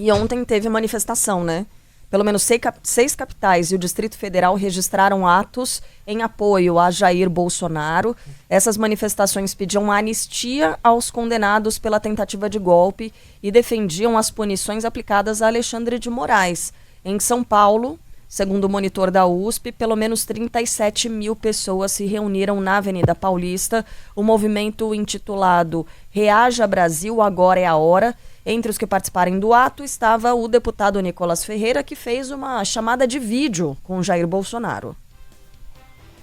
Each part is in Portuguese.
E ontem teve manifestação, né? Pelo menos 6 capitais e o Distrito Federal registraram atos em apoio a Jair Bolsonaro. Essas manifestações pediam anistia aos condenados pela tentativa de golpe e defendiam as punições aplicadas a Alexandre de Moraes. Em São Paulo, segundo o monitor da USP, pelo menos 37 mil pessoas se reuniram na Avenida Paulista. O movimento intitulado Reaja Brasil, Agora é a Hora. Entre os que participarem do ato estava o deputado Nicolas Ferreira, que fez uma chamada de vídeo com Jair Bolsonaro.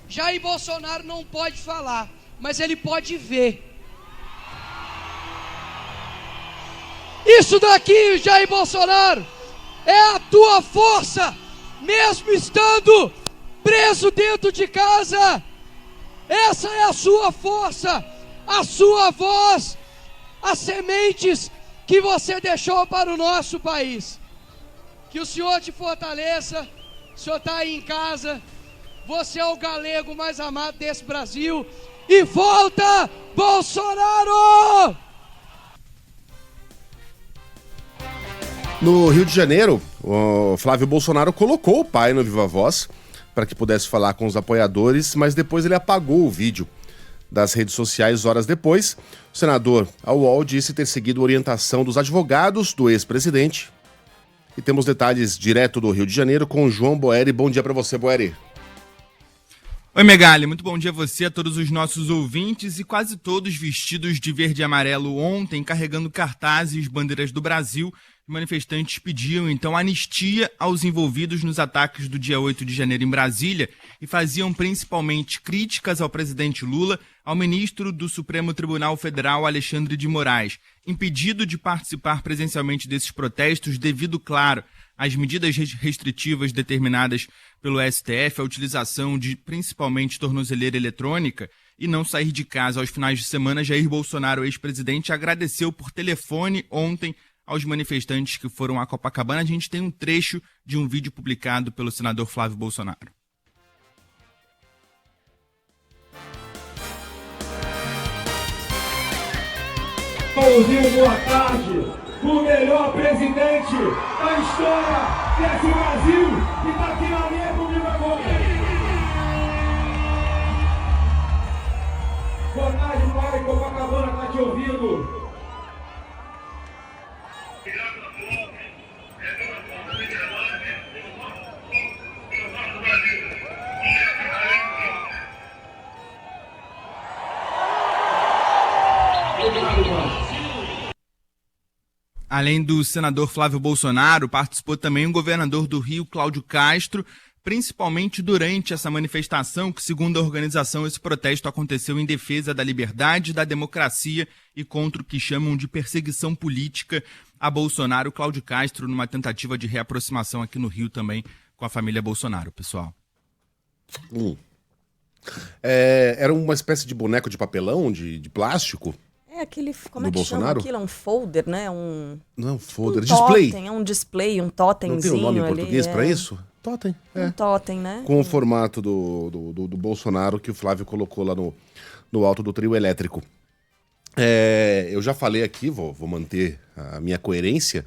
Jair Bolsonaro não pode falar, mas ele pode ver. Isso daqui, Jair Bolsonaro, é a tua força, mesmo estando preso dentro de casa. Essa é a sua força, a sua voz, as sementes que você deixou para o nosso país. Que o Senhor te fortaleça. O Senhor está aí em casa. Você é o galego mais amado desse Brasil. E volta, Bolsonaro! No Rio de Janeiro, o Flávio Bolsonaro colocou o pai no Viva Voz para que pudesse falar com os apoiadores, mas depois ele apagou o vídeo das redes sociais horas depois. O senador ao UOL disse ter seguido a orientação dos advogados do ex-presidente. E temos detalhes direto do Rio de Janeiro com o João Boeri. Bom dia para você, Boeri. Oi, Megali, muito bom dia a você, a todos os nossos ouvintes, e quase todos vestidos de verde e amarelo ontem, carregando cartazes, bandeiras do Brasil. Manifestantes pediam, então, anistia aos envolvidos nos ataques do dia 8 de janeiro em Brasília e faziam principalmente críticas ao presidente Lula, ao ministro do Supremo Tribunal Federal, Alexandre de Moraes, impedido de participar presencialmente desses protestos devido, claro, às medidas restritivas determinadas pelo STF, a utilização de principalmente tornozeleira eletrônica e não sair de casa aos finais de semana. Jair Bolsonaro, ex-presidente, agradeceu por telefone ontem aos manifestantes que foram a Copacabana. A gente tem um trecho de um vídeo publicado pelo senador Flávio Bolsonaro. Bom dia, boa tarde. O melhor presidente da história desse Brasil que está aqui na linha comigo agora. Boa tarde, pai. Copacabana está te ouvindo. Além do senador Flávio Bolsonaro, participou também o governador do Rio, Cláudio Castro, principalmente durante essa manifestação, que, segundo a organização, esse protesto aconteceu em defesa da liberdade, da democracia e contra o que chamam de perseguição política a Bolsonaro. Cláudio Castro, numa tentativa de reaproximação aqui no Rio também com a família Bolsonaro, pessoal. Era uma espécie de boneco de papelão, de plástico? É aquele, como é que Bolsonaro? chama aquilo? É um folder, né? Não é um folder, totem, display. É um display, um totemzinho. Não tem um nome em ali, português para isso? Totem, Um totem, né? Com o formato do Bolsonaro que o Flávio colocou lá no alto do trio elétrico. Eu já falei aqui, vou manter a minha coerência.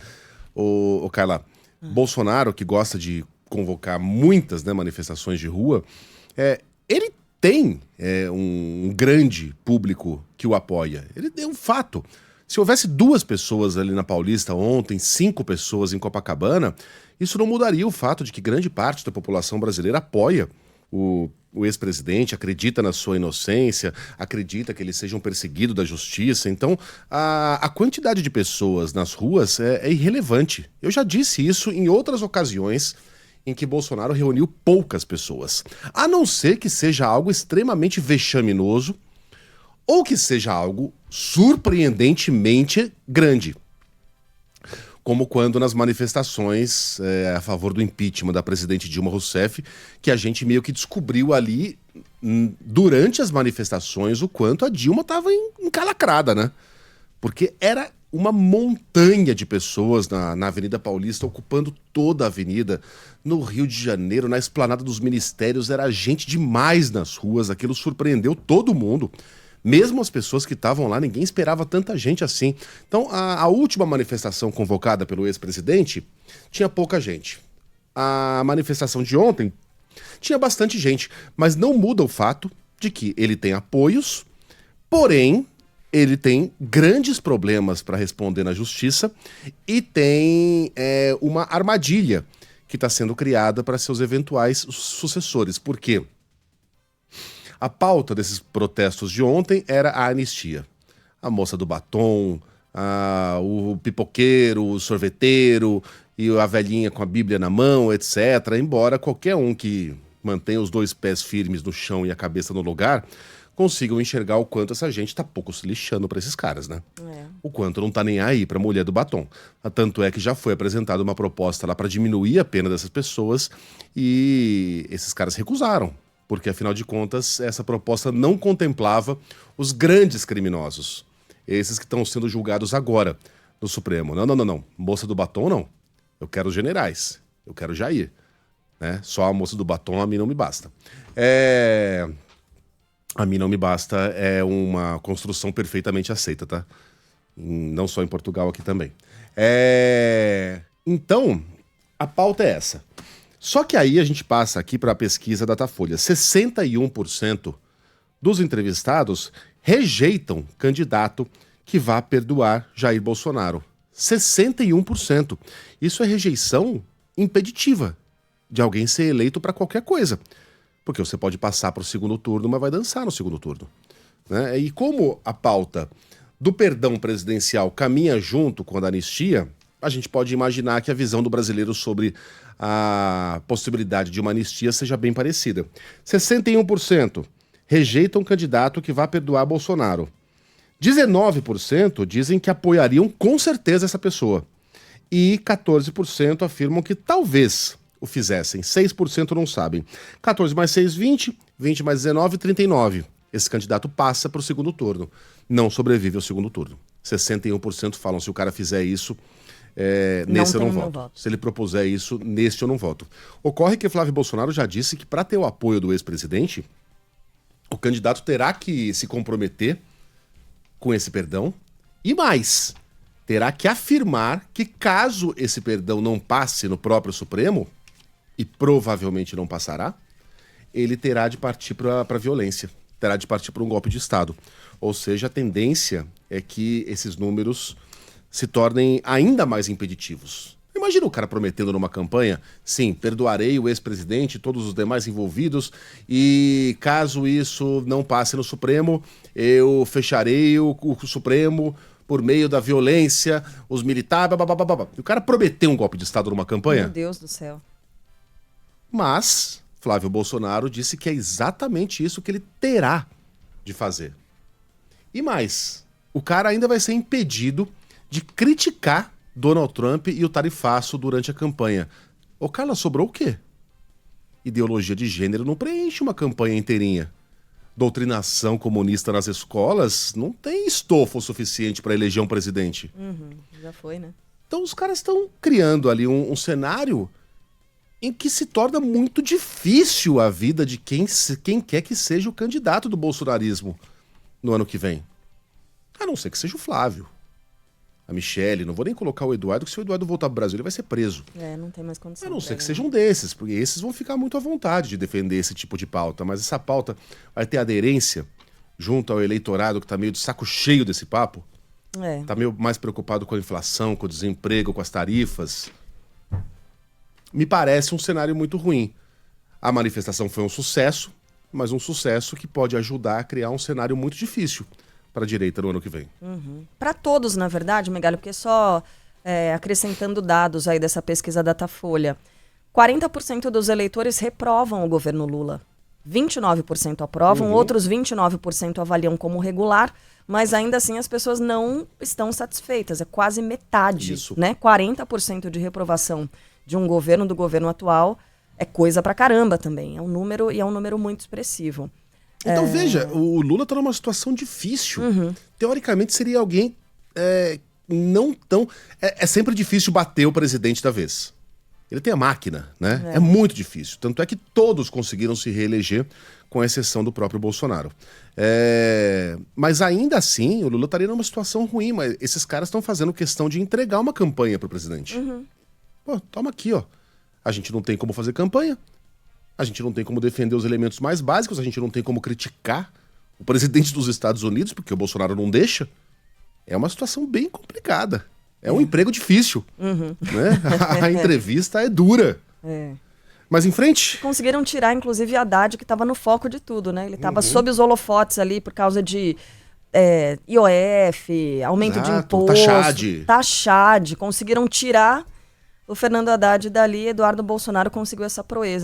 O Carla, Bolsonaro, que gosta de convocar muitas, né, manifestações de rua, ele tem um grande público que o apoia. Ele é um fato. Se houvesse 2 pessoas ali na Paulista ontem, 5 pessoas em Copacabana, isso não mudaria o fato de que grande parte da população brasileira apoia o ex-presidente, acredita na sua inocência, acredita que ele seja um perseguido da justiça. Então, a quantidade de pessoas nas ruas é irrelevante. Eu já disse isso em outras ocasiões em que Bolsonaro reuniu poucas pessoas. A não ser que seja algo extremamente vexaminoso ou que seja algo surpreendentemente grande. Como quando nas manifestações a favor do impeachment da presidente Dilma Rousseff, que a gente meio que descobriu ali, durante as manifestações, o quanto a Dilma estava encalacrada, né? Porque era uma montanha de pessoas na Avenida Paulista, ocupando toda a avenida. No Rio de Janeiro, na Esplanada dos Ministérios, era gente demais nas ruas. Aquilo surpreendeu todo mundo. Mesmo as pessoas que estavam lá, ninguém esperava tanta gente assim. Então, a última manifestação convocada pelo ex-presidente tinha pouca gente. A manifestação de ontem tinha bastante gente, mas não muda o fato de que ele tem apoios, porém, ele tem grandes problemas para responder na justiça e tem uma armadilha que está sendo criada para seus eventuais sucessores. Por quê? A pauta desses protestos de ontem era a anistia. A moça do batom, o pipoqueiro, o sorveteiro e a velhinha com a Bíblia na mão, etc. Embora qualquer um que mantenha os 2 pés firmes no chão e a cabeça no lugar consigam enxergar o quanto essa gente tá pouco se lixando pra esses caras, né? O quanto não tá nem aí pra mulher do batom. Tanto é que já foi apresentada uma proposta lá pra diminuir a pena dessas pessoas e esses caras recusaram. Porque, afinal de contas, essa proposta não contemplava os grandes criminosos. Esses que estão sendo julgados agora no Supremo. Não. Moça do batom, não. Eu quero os generais. Eu quero Jair. Né? Só a moça do batom a mim não me basta. A mim não me basta é uma construção perfeitamente aceita, tá? Não só em Portugal, aqui também. Então, a pauta é essa. Só que aí a gente passa aqui para a pesquisa Datafolha. 61% dos entrevistados rejeitam candidato que vá perdoar Jair Bolsonaro. 61%. Isso é rejeição impeditiva de alguém ser eleito para qualquer coisa. Porque você pode passar para o segundo turno, mas vai dançar no segundo turno. Né? E como a pauta do perdão presidencial caminha junto com a da anistia, a gente pode imaginar que a visão do brasileiro sobre a possibilidade de uma anistia seja bem parecida. 61% rejeitam um candidato que vá perdoar Bolsonaro. 19% dizem que apoiariam com certeza essa pessoa. E 14% afirmam que talvez o fizessem. 6% não sabem. 14 mais 6, 20. 20 mais 19, 39. Esse candidato passa para o segundo turno. Não sobrevive ao segundo turno. 61% falam, se o cara fizer isso, nesse eu não voto. Se ele propuser isso, neste eu não voto. Ocorre que Flávio Bolsonaro já disse que para ter o apoio do ex-presidente, o candidato terá que se comprometer com esse perdão e mais, terá que afirmar que caso esse perdão não passe no próprio Supremo, e provavelmente não passará, ele terá de partir para a violência, terá de partir para um golpe de Estado. Ou seja, a tendência é que esses números se tornem ainda mais impeditivos. Imagina o cara prometendo numa campanha, sim, perdoarei o ex-presidente e todos os demais envolvidos, e caso isso não passe no Supremo, eu fecharei o Supremo por meio da violência, os militares, babá. E o cara prometeu um golpe de Estado numa campanha? Meu Deus do céu. Mas Flávio Bolsonaro disse que é exatamente isso que ele terá de fazer. E mais, o cara ainda vai ser impedido de criticar Donald Trump e o tarifaço durante a campanha. Ô Carla, sobrou o quê? Ideologia de gênero não preenche uma campanha inteirinha. Doutrinação comunista nas escolas não tem estofo suficiente para eleger um presidente. Já foi, né? Então os caras estão criando ali um cenário em que se torna muito difícil a vida de quem quer que seja o candidato do bolsonarismo no ano que vem. A não ser que seja o Flávio, a Michele, não vou nem colocar o Eduardo, que se o Eduardo voltar pro Brasil ele vai ser preso. Não tem mais condição. A não ser que seja um desses, porque esses vão ficar muito à vontade de defender esse tipo de pauta, mas essa pauta vai ter aderência junto ao eleitorado que tá meio de saco cheio desse papo, tá meio mais preocupado com a inflação, com o desemprego, com as tarifas. Me parece um cenário muito ruim. A manifestação foi um sucesso, mas um sucesso que pode ajudar a criar um cenário muito difícil para a direita no ano que vem. Para todos, na verdade, Megali, porque só acrescentando dados aí dessa pesquisa Datafolha, 40% dos eleitores reprovam o governo Lula. 29% aprovam, outros 29% avaliam como regular, mas ainda assim as pessoas não estão satisfeitas. É quase metade, né? 40% de reprovação de um governo, do governo atual, é coisa pra caramba também. É um número muito expressivo. Então veja, o Lula tá numa situação difícil. Teoricamente seria alguém não tão... É sempre difícil bater o presidente da vez. Ele tem a máquina, né? É muito difícil. Tanto é que todos conseguiram se reeleger, com exceção do próprio Bolsonaro. Mas ainda assim, o Lula estaria numa situação ruim, mas esses caras estão fazendo questão de entregar uma campanha pro presidente. Pô, toma aqui, ó. A gente não tem como fazer campanha, a gente não tem como defender os elementos mais básicos, a gente não tem como criticar o presidente dos Estados Unidos, porque o Bolsonaro não deixa. É uma situação bem complicada. É um emprego difícil. Né? A entrevista é dura. Mas em frente. Conseguiram tirar, inclusive, Haddad, que estava no foco de tudo, né? Ele estava sob os holofotes ali por causa de IOF, aumento de imposto. Taxade. Conseguiram tirar o Fernando Haddad dali. Eduardo Bolsonaro conseguiu essa proeza.